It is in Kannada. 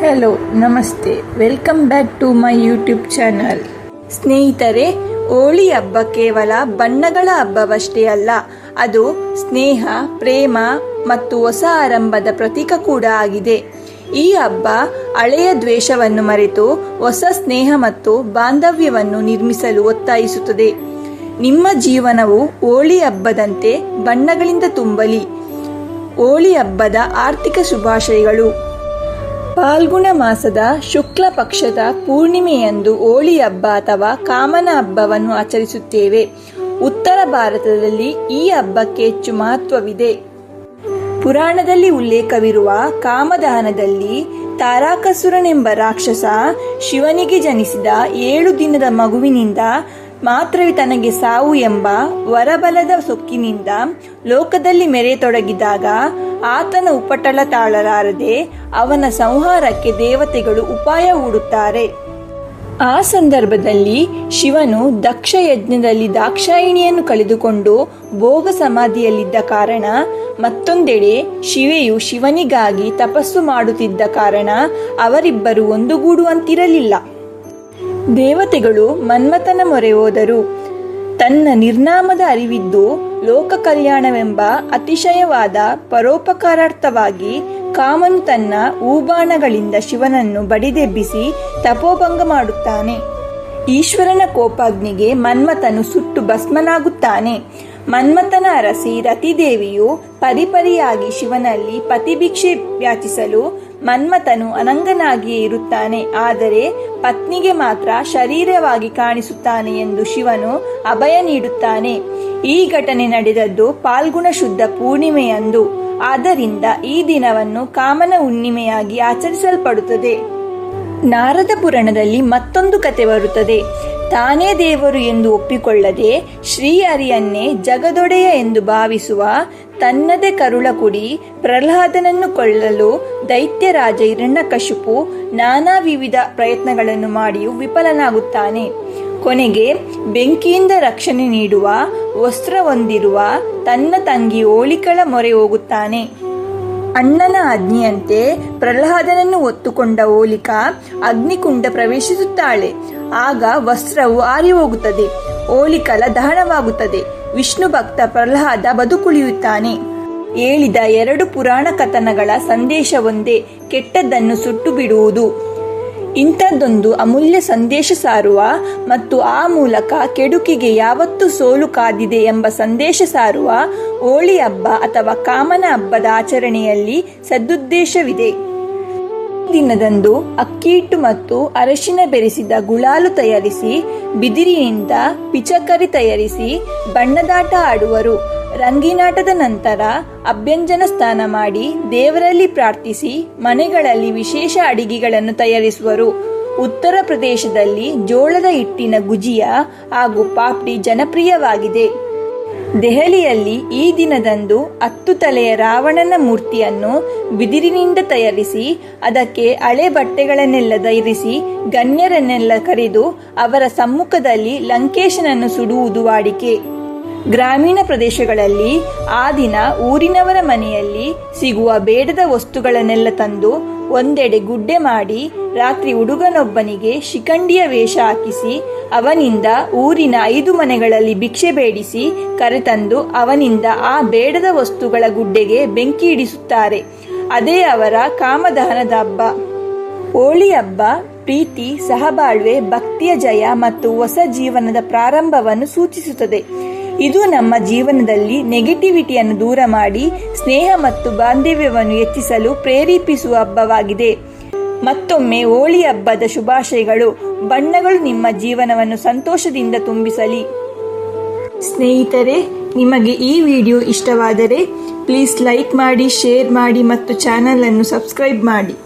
ಹಲೋ ನಮಸ್ತೆ, welcome back to my YouTube channel. ಸ್ನೇಹಿತರೆ, ಹೋಳಿ ಹಬ್ಬ ಕೇವಲ ಬಣ್ಣಗಳ ಹಬ್ಬವಷ್ಟೇ ಅಲ್ಲ, ಅದು ಸ್ನೇಹ, ಪ್ರೇಮ ಮತ್ತು ಹೊಸ ಆರಂಭದ ಪ್ರತೀಕ ಕೂಡ ಆಗಿದೆ. ಈ ಹಬ್ಬ ಹಳೆಯ ದ್ವೇಷವನ್ನು ಮರೆತು ಹೊಸ ಸ್ನೇಹ ಮತ್ತು ಬಾಂಧವ್ಯವನ್ನು ನಿರ್ಮಿಸಲು ಒತ್ತಾಯಿಸುತ್ತದೆ. ನಿಮ್ಮ ಜೀವನವು ಹೋಳಿ ಹಬ್ಬದಂತೆ ಬಣ್ಣಗಳಿಂದ ತುಂಬಲಿ. ಹೋಳಿ ಹಬ್ಬದ ಆರ್ಥಿಕ ಶುಭಾಶಯಗಳು. ಫಾಲ್ಗುಣ ಮಾಸದ ಶುಕ್ಲ ಪಕ್ಷದ ಪೂರ್ಣಿಮೆಯಂದು ಹೋಳಿ ಹಬ್ಬ ಅಥವಾ ಕಾಮನ ಹಬ್ಬವನ್ನು ಆಚರಿಸುತ್ತೇವೆ. ಉತ್ತರ ಭಾರತದಲ್ಲಿ ಈ ಹಬ್ಬಕ್ಕೆ ಹೆಚ್ಚು ಮಹತ್ವವಿದೆ. ಪುರಾಣದಲ್ಲಿ ಉಲ್ಲೇಖವಿರುವ ಕಾಮದಹನದಲ್ಲಿ ತಾರಕಾಸುರನೆಂಬ ರಾಕ್ಷಸ ಶಿವನಿಗೆ ಜನಿಸಿದ 7 ದಿನದ ಮಗುವಿನಿಂದ ಮಾತ್ರವೇ ತನಗೆ ಸಾವು ಎಂಬ ವರಬಲದ ಸೊಕ್ಕಿನಿಂದ ಲೋಕದಲ್ಲಿ ಮೆರೆಯತೊಡಗಿದಾಗ ಆತನ ಉಪಟಳ ತಾಳಲಾರದೆ ಅವನ ಸಂಹಾರಕ್ಕೆ ದೇವತೆಗಳು ಉಪಾಯ ಹೂಡುತ್ತಾರೆ. ಆ ಸಂದರ್ಭದಲ್ಲಿ ಶಿವನು ದಕ್ಷ ಯಜ್ಞದಲ್ಲಿ ದಾಕ್ಷಾಯಿಣಿಯನ್ನು ಕಳೆದುಕೊಂಡು ಭೋಗ ಸಮಾಧಿಯಲ್ಲಿದ್ದ ಕಾರಣ, ಮತ್ತೊಂದೆಡೆ ಶಿವೆಯು ಶಿವನಿಗಾಗಿ ತಪಸ್ಸು ಮಾಡುತ್ತಿದ್ದ ಕಾರಣ ಅವರಿಬ್ಬರು ಒಂದುಗೂಡುವಂತಿರಲಿಲ್ಲ. ದೇವತೆಗಳು ಮನ್ಮಥನ ಮೊರೆ ಹೋದರು. ತನ್ನ ನಿರ್ನಾಮದ ಅರಿವಿದ್ದು ಲೋಕ ಕಲ್ಯಾಣವೆಂಬ ಅತಿಶಯವಾದ ಪರೋಪಕಾರಾರ್ಥವಾಗಿ ಕಾಮನು ತನ್ನ ಹೂಬಾಣಗಳಿಂದ ಶಿವನನ್ನು ಬಡಿದೆಬ್ಬಿಸಿ ತಪೋಭಂಗ ಮಾಡುತ್ತಾನೆ. ಈಶ್ವರನ ಕೋಪಾಗ್ನಿಗೆ ಮನ್ಮಥನು ಸುಟ್ಟು ಭಸ್ಮನಾಗುತ್ತಾನೆ. ಮನ್ಮಥನ ಅರಸಿ ರತಿದೇವಿಯು ಪರಿಪರಿಯಾಗಿ ಶಿವನಲ್ಲಿ ಪತಿಭಿಕ್ಷೆ ಯಾಚಿಸಲು ಮನ್ಮಥನು ಅನಂಗನಾಗಿಯೇ ಇರುತ್ತಾನೆ, ಆದರೆ ಪತ್ನಿಗೆ ಮಾತ್ರ ಶರೀರವಾಗಿ ಕಾಣಿಸುತ್ತಾನೆ ಎಂದು ಶಿವನು ಅಭಯ ನೀಡುತ್ತಾನೆ. ಈ ಘಟನೆ ನಡೆದದ್ದು ಫಾಲ್ಗುಣ ಶುದ್ಧ ಪೂರ್ಣಿಮೆಯಂದು. ಆದ್ದರಿಂದ ಈ ದಿನವನ್ನು ಕಾಮನ ಹುಣ್ಣಿಮೆಯಾಗಿ ಆಚರಿಸಲ್ಪಡುತ್ತದೆ. ನಾರದ ಪುರಾಣದಲ್ಲಿ ಮತ್ತೊಂದು ಕತೆ ಬರುತ್ತದೆ. ತಾನೇ ದೇವರು ಎಂದು ಒಪ್ಪಿಕೊಳ್ಳದೆ ಶ್ರೀಹರಿಯನ್ನೇ ಜಗದೊಡೆಯ ಎಂದು ಭಾವಿಸುವ ತನ್ನದೇ ಕರುಳ ಕುಡಿ ಪ್ರಹ್ಲಾದನನ್ನು ಕೊಲ್ಲಲು ದೈತ್ಯರಾಜ ಹಿರಣ್ಯಕಶಿಪು ನಾನಾ ವಿವಿಧ ಪ್ರಯತ್ನಗಳನ್ನು ಮಾಡಿಯೂ ವಿಫಲನಾಗುತ್ತಾನೆ. ಕೊನೆಗೆ ಬೆಂಕಿಯಿಂದ ರಕ್ಷಣೆ ನೀಡುವ ವಸ್ತ್ರ ಹೊಂದಿರುವ ತನ್ನ ತಂಗಿ ಹೋಲಿಕಳ ಮೊರೆ ಹೋಗುತ್ತಾನೆ. ಅಣ್ಣನ ಆಜ್ಞೆಯಂತೆ ಪ್ರಹ್ಲಾದನನ್ನು ಹೊತ್ತುಕೊಂಡ ಹೋಲಿಕಾ ಅಗ್ನಿಕುಂಡ ಪ್ರವೇಶಿಸುತ್ತಾಳೆ. ಆಗ ವಸ್ತ್ರವು ಆರಿ ಹೋಗುತ್ತದೆ. ಹೋಲಿಕಳ ದಹನವಾಗುತ್ತದೆ. ವಿಷ್ಣು ಭಕ್ತ ಪ್ರಹ್ಲಾದ ಬದುಕುಳಿಯುತ್ತಾನೆ. ಹೇಳಿದ 2 ಪುರಾಣ ಕಥನಗಳ ಸಂದೇಶ ಒಂದೇ: ಕೆಟ್ಟದ್ದನ್ನು ಸುಟ್ಟು ಬಿಡುವುದು. ಇಂಥದ್ದೊಂದು ಅಮೂಲ್ಯ ಸಂದೇಶ ಸಾರುವ ಮತ್ತು ಆ ಮೂಲಕ ಕೆಡುಕಿಗೆ ಯಾವತ್ತೂ ಸೋಲು ಕಾದಿದೆ ಎಂಬ ಸಂದೇಶ ಸಾರುವ ಹೋಳಿ ಹಬ್ಬ ಅಥವಾ ಕಾಮನ ಹಬ್ಬದ ಆಚರಣೆಯಲ್ಲಿ ಸದುದ್ದೇಶವಿದೆ. ದಿನದಂದು ಅಕ್ಕಿ ಹಿಟ್ಟು ಮತ್ತು ಅರಶಿನ ಬೆರೆಸಿದ ಗುಳಾಲು ತಯಾರಿಸಿ, ಬಿದಿರಿನಿಂದ ಪಿಚಕರಿ ತಯಾರಿಸಿ ಬಣ್ಣದಾಟ ಆಡುವರು. ರಂಗಿನಾಟದ ನಂತರ ಅಭ್ಯಂಜನ ಸ್ನಾನ ಮಾಡಿ ದೇವರಲ್ಲಿ ಪ್ರಾರ್ಥಿಸಿ ಮನೆಗಳಲ್ಲಿ ವಿಶೇಷ ಅಡಿಗೆಗಳನ್ನು ತಯಾರಿಸುವರು. ಉತ್ತರ ಪ್ರದೇಶದಲ್ಲಿ ಜೋಳದ ಹಿಟ್ಟಿನ ಗುಜಿಯಾ ಹಾಗೂ ಪಾಪ್ಡಿ ಜನಪ್ರಿಯವಾಗಿದೆ. ದೆಹಲಿಯಲ್ಲಿ ಈ ದಿನದಂದು 10 ತಲೆಯ ರಾವಣನ ಮೂರ್ತಿಯನ್ನು ಬಿದಿರಿನಿಂದ ತಯಾರಿಸಿ ಅದಕ್ಕೆ ಹಳೆ ಬಟ್ಟೆಗಳನ್ನೆಲ್ಲ ಧರಿಸಿ ಗಣ್ಯರನ್ನೆಲ್ಲ ಕರೆದು ಅವರ ಸಮ್ಮುಖದಲ್ಲಿ ಲಂಕೇಶನನ್ನು ಸುಡುವುದು ವಾಡಿಕೆ. ಗ್ರಾಮೀಣ ಪ್ರದೇಶಗಳಲ್ಲಿ ಆ ದಿನ ಊರಿನವರ ಮನೆಯಲ್ಲಿ ಸಿಗುವ ಬೇಡದ ವಸ್ತುಗಳನ್ನೆಲ್ಲ ತಂದು ಒಂದೆಡೆ ಗುಡ್ಡೆ ಮಾಡಿ ರಾತ್ರಿ ಹುಡುಗನೊಬ್ಬನಿಗೆ ಶಿಖಂಡಿಯ ವೇಷ ಹಾಕಿಸಿ ಅವನಿಂದ ಊರಿನ 5 ಮನೆಗಳಲ್ಲಿ ಭಿಕ್ಷೆ ಬೇಡಿಸಿ ಕರೆತಂದು ಅವನಿಂದ ಆ ಬೇಡದ ವಸ್ತುಗಳ ಗುಡ್ಡೆಗೆ ಬೆಂಕಿ ಇಡಿಸುತ್ತಾರೆ. ಅದೇ ಅವರ ಕಾಮದಹನದ ಹಬ್ಬ. ಹೋಳಿ ಹಬ್ಬ ಪ್ರೀತಿ, ಸಹಬಾಳ್ವೆ, ಭಕ್ತಿಯ ಜಯ ಮತ್ತು ಹೊಸ ಜೀವನದ ಪ್ರಾರಂಭವನ್ನು ಸೂಚಿಸುತ್ತದೆ. ಇದು ನಮ್ಮ ಜೀವನದಲ್ಲಿ ನೆಗೆಟಿವಿಟಿಯನ್ನು ದೂರ ಮಾಡಿ ಸ್ನೇಹ ಮತ್ತು ಬಾಂಧವ್ಯವನ್ನು ಹೆಚ್ಚಿಸಲು ಪ್ರೇರೇಪಿಸುವ ಹಬ್ಬವಾಗಿದೆ. ಮತ್ತೊಮ್ಮೆ ಹೋಳಿ ಹಬ್ಬದ ಶುಭಾಶಯಗಳು. ಬಣ್ಣಗಳು ನಿಮ್ಮ ಜೀವನವನ್ನು ಸಂತೋಷದಿಂದ ತುಂಬಿಸಲಿ. ಸ್ನೇಹಿತರೆ, ನಿಮಗೆ ಈ ವಿಡಿಯೋ ಇಷ್ಟವಾದರೆ ಪ್ಲೀಸ್ ಲೈಕ್ ಮಾಡಿ, ಶೇರ್ ಮಾಡಿ ಮತ್ತು ಚಾನಲ್ ಅನ್ನು ಸಬ್ಸ್ಕ್ರೈಬ್ ಮಾಡಿ.